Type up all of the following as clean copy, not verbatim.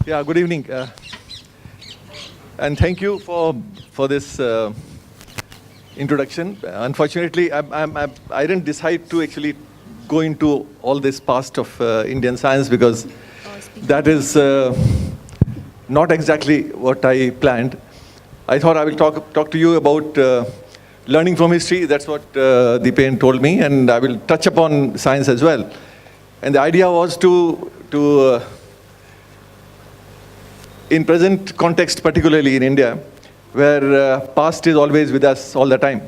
Yeah, good evening. And thank you for this introduction. Unfortunately, I didn't decide to actually go into all this past of Indian science because that is not exactly what I planned. I thought I will talk to you about learning from history. That's what Deepen told me, and I will touch upon science as well. And the idea was to in present context, particularly in India, where past is always with us all the time.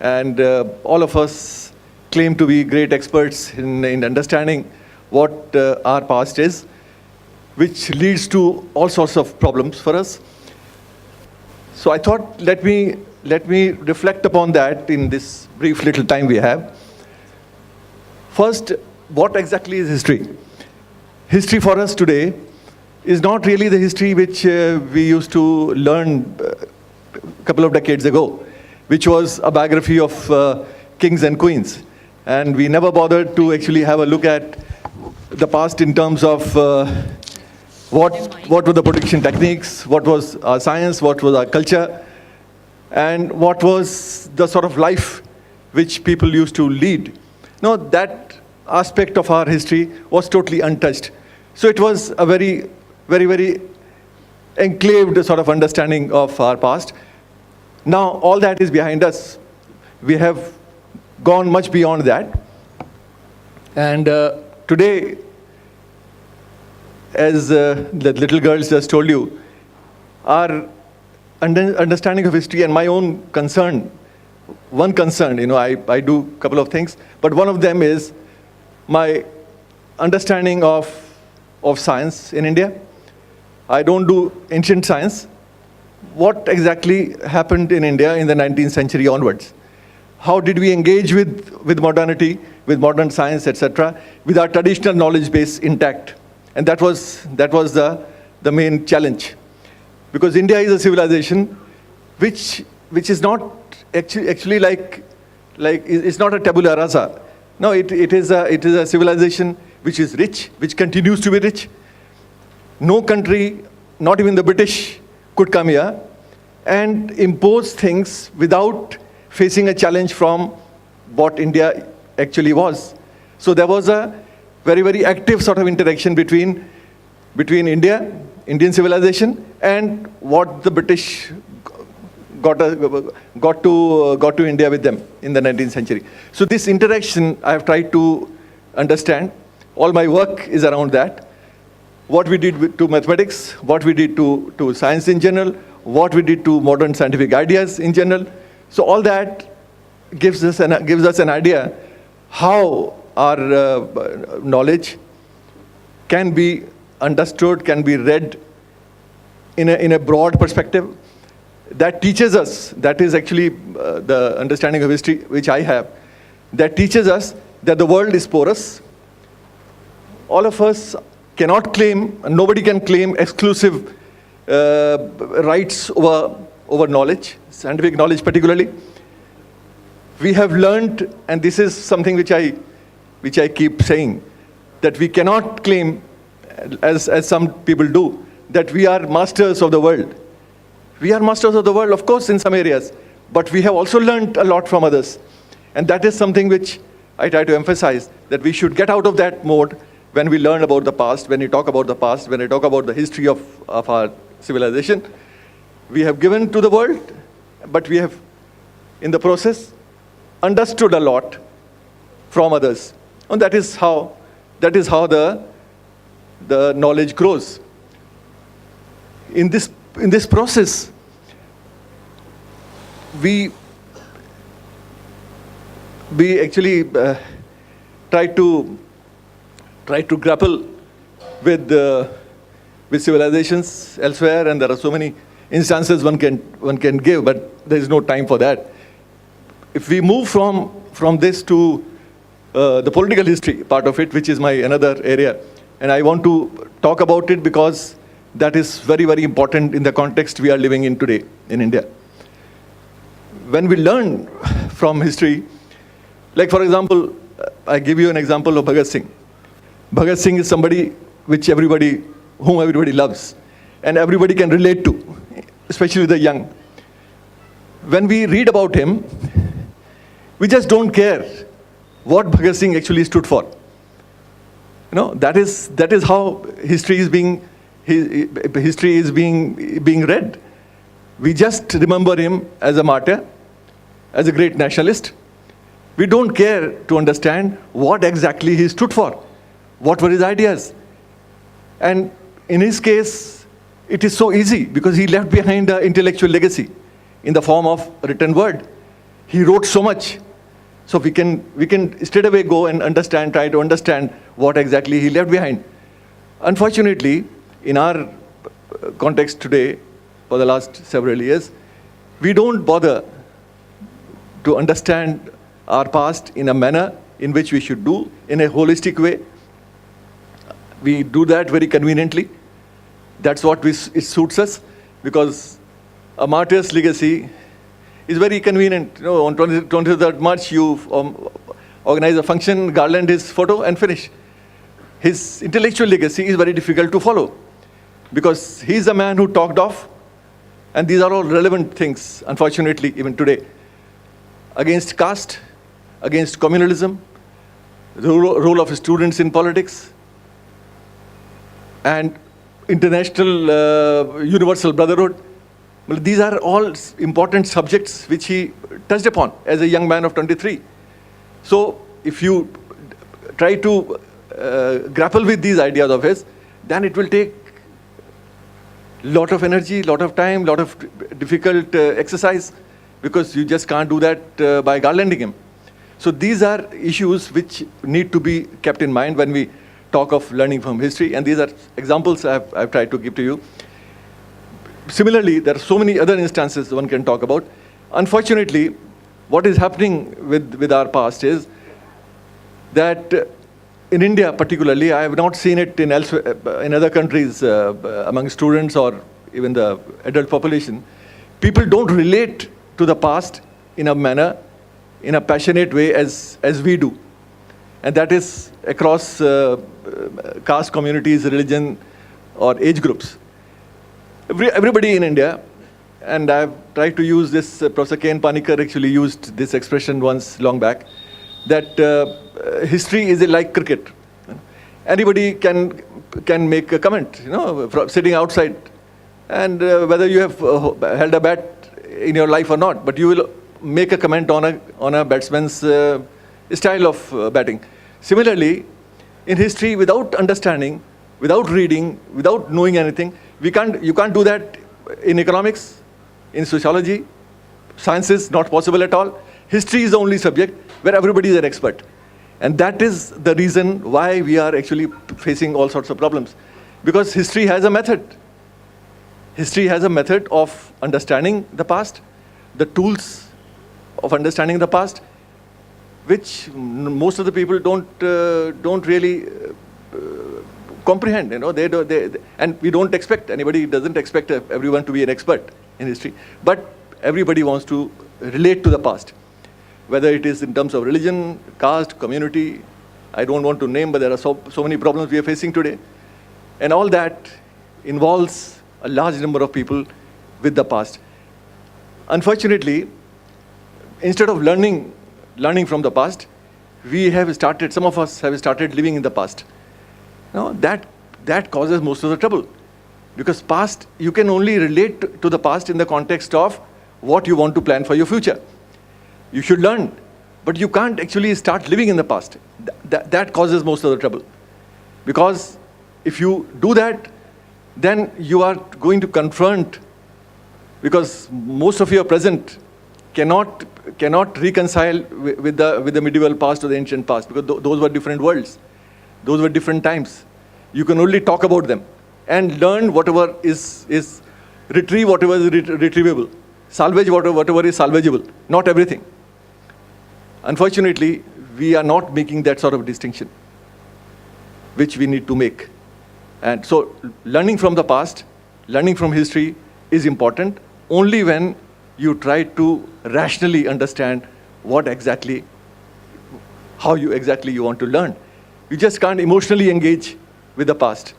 And all of us claim to be great experts in understanding what our past is, which leads to all sorts of problems for us. So I thought, let me reflect upon that in this brief little time we have. First, what exactly is history? History for us today is not really the history which we used to learn a couple of decades ago, which was a biography of kings and queens. And we never bothered to actually have a look at the past in terms of what were the prediction techniques, what was our science, what was our culture, and what was the sort of life which people used to lead. No, that aspect of our history was totally untouched. So it was a very enclaved sort of understanding of our past. Now all that is behind us. We have gone much beyond that. And today, as the little girls just told you, our understanding of history and my own concern, one concern, I do a couple of things, but one of them is my understanding of science in India. I don't do ancient science. What exactly happened in India in the 19th century onwards? How did we engage with modernity, with modern science, etc., with our traditional knowledge base intact? And that was the main challenge. Because India is a civilization which is not actually like it's not a tabula rasa. No, it is a civilization which is rich, which continues to be rich. No country, not even the British, could come here and impose things without facing a challenge from what India actually was. So there was a very active sort of interaction between Indian civilization, and what the British got to India with them in the 19th century. So this interaction I have tried to understand. All my work is around that. What we did to mathematics, what we did to science in general, what we did to modern scientific ideas in general. So all that gives us an idea how our knowledge can be understood, can be read in a broad perspective. That teaches us, that is actually the understanding of history which I have, that teaches us that the world is porous. All of us cannot claim, nobody can claim exclusive rights over knowledge, scientific knowledge particularly. We have learned, and this is something which I keep saying, that we cannot claim, as some people do, that we are masters of the world. We are masters of the world, of course, in some areas, but we have also learned a lot from others. And that is something which I try to emphasize, that we should get out of that mode when we learn about the past, when we talk about the past, when we talk about the history of our civilization. We have given to the world, but we have, in the process, understood a lot from others. And that is how the knowledge grows. In this process, we actually try to grapple with civilizations elsewhere, and there are so many instances one can give, but there is no time for that. If we move from this to the political history part of it, which is my another area, and I want to talk about it because that is very important in the context we are living in today in India. When we learn from history, like for example, I give you an example of Bhagat Singh. Bhagat Singh is somebody which everybody whom everybody loves and everybody can relate to, especially the young. When we read about him, we just don't care what Bhagat Singh actually stood for. That is how history is being read. We just remember him as a martyr, as a great nationalist. We don't care to understand what exactly he stood for, what were his ideas. And in his case, it is so easy because he left behind an intellectual legacy in the form of a written word. He wrote so much. So we can straight away go and try to understand what exactly he left behind. Unfortunately, in our context today, for the last several years, we don't bother to understand our past in a manner in which we should do, in a holistic way. We do that very conveniently. That's what it suits us, because a martyr's legacy is very convenient. On 23rd March, you organize a function, garland his photo, and finish. His intellectual legacy is very difficult to follow, because he's a man who talked of, and these are all relevant things, unfortunately, even today, against caste, against communalism, the role of students in politics, and international universal brotherhood. Well, these are all important subjects which he touched upon as a young man of 23. So if you try to grapple with these ideas of his, then it will take a lot of energy, lot of time, lot of difficult exercise, because you just can't do that by garlanding him. So these are issues which need to be kept in mind when we talk of learning from history, and these are examples I've tried to give to you. Similarly, there are so many other instances one can talk about. Unfortunately, what is happening with our past is that in India particularly, I have not seen it in other countries among students or even the adult population. People don't relate to the past in a manner, in a passionate way as we do. And that is across caste communities, religion, or age groups. Everybody in India, and I've tried to use this, Professor K. N. Panikkar actually used this expression once long back, that history is like cricket. Anybody can make a comment, from sitting outside, and whether you have held a bat in your life or not, but you will make a comment on a batsman's style of batting. Similarly, in history, without understanding, without reading, without knowing anything, you can't do that in economics, in sociology, sciences, not possible at all. History is the only subject where everybody is an expert. And that is the reason why we are actually facing all sorts of problems. Because history has a method. History has a method of understanding the past, the tools of understanding the past, which most of the people don't really comprehend. And we don't expect, anybody doesn't expect everyone to be an expert in history, but everybody wants to relate to the past, whether it is in terms of religion, caste, community. I don't want to name, but there are so many problems we are facing today. And all that involves a large number of people with the past. Unfortunately, instead of learning from the past, some of us have started living in the past. That causes most of the trouble. Because past, you can only relate to the past in the context of what you want to plan for your future. You should learn, but you can't actually start living in the past. That causes most of the trouble. Because if you do that, then you are going to confront, because most of your present cannot reconcile with the medieval past or the ancient past, because those were different worlds. Those were different times. You can only talk about them and learn whatever is retrieve whatever is retrievable, salvage whatever is salvageable, not everything. Unfortunately, we are not making that sort of distinction, which we need to make. And so learning from the past, learning from history is important only when you try to rationally understand how you want to learn. You just can't emotionally engage with the past.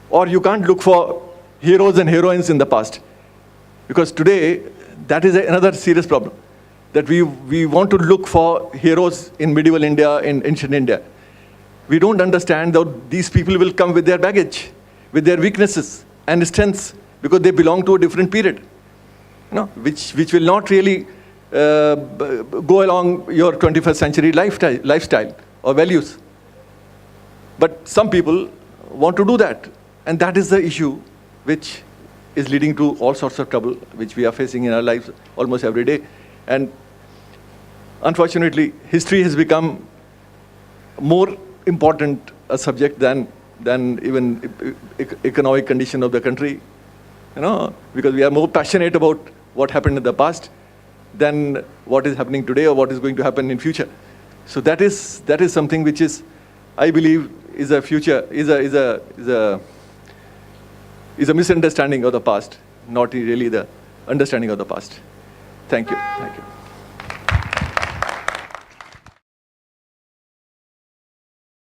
or you can't look for heroes and heroines in the past. Because today, that is another serious problem, that we want to look for heroes in medieval India, in ancient India. We don't understand that these people will come with their baggage, with their weaknesses and strengths, because they belong to a different period, which will not really go along your 21st century lifestyle or values. But some people want to do that, and that is the issue which is leading to all sorts of trouble which we are facing in our lives almost every day. And unfortunately, history has become more important a subject than even economic condition of the country, because we are more passionate about what happened in the past than what is happening today or what is going to happen in future. So that is something which is, I believe, is a misunderstanding of the past, not really the understanding of the past. Thank you. Thank you.